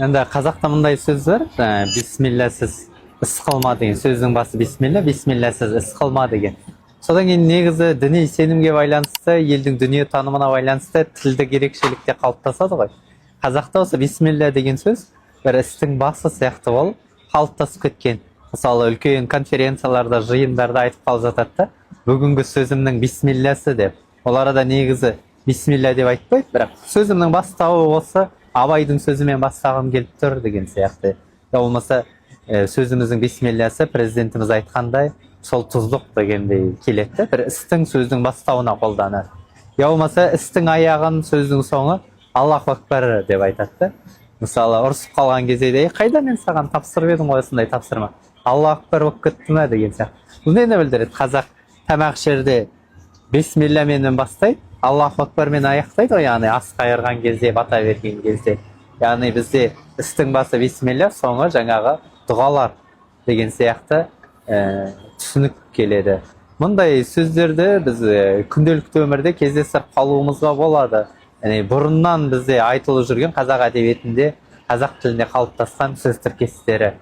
Енді қазақта мындай сөз бар, бисмилласыз іс қылма деген сөздің басы бисмилля, бисмилласыз іс қылма деген. Содан кейін негізі діни сенімге байланысты, елдің дүние танымына байланысты тілдік ерекшелікте қалыптасады ғой. Қазақта осы бисмилля деген сөз бір істің басы сияқты ол қалыптасып кеткен. Мысалы, үлкен конференцияларда, жиындарда айтып қалып жатады да, бүгінгі сөзімнің бисмиллясы деп. Олар да негізі бисмилля деп айтпайды, бірақ сөзімнің бастауы осы Абайдың сөзімен бастағым келіп тұр деген сияқты. Болмаса сөзіміздің бисмиллясы президентіміз айтқандай сол тұздық дегендей келеді, бір істің сөздің бастауына қолданады. Болмаса істің аяғын сөздің соңы Аллаху акбар деп айтады. Мысалы, ұрысып қалған кезде де қайда мен саған тапсырып едім ғой осындай тапсырма. Аллаху акбар болып кетті ме деген сияқты. Бұл нені білдіреді? Қазақ тамақ ішерде бисмиллямен бастайды, Аллаху акбармен аяқтайды ғой, яғни ас қайырған кезде, бата берген кезде. Яғни бізде істің басы бисмилля, соңы жаңағы дұғалар деген сияқты түсінік келеді. Мұндай сөздерді біз күнделікті өмірде кездестіріп қалуымызға болады. Бұрыннан бізде айтылып жүрген қазақ әдебиетінде, қазақ тілінде қалыптасқан сөз тіркестері.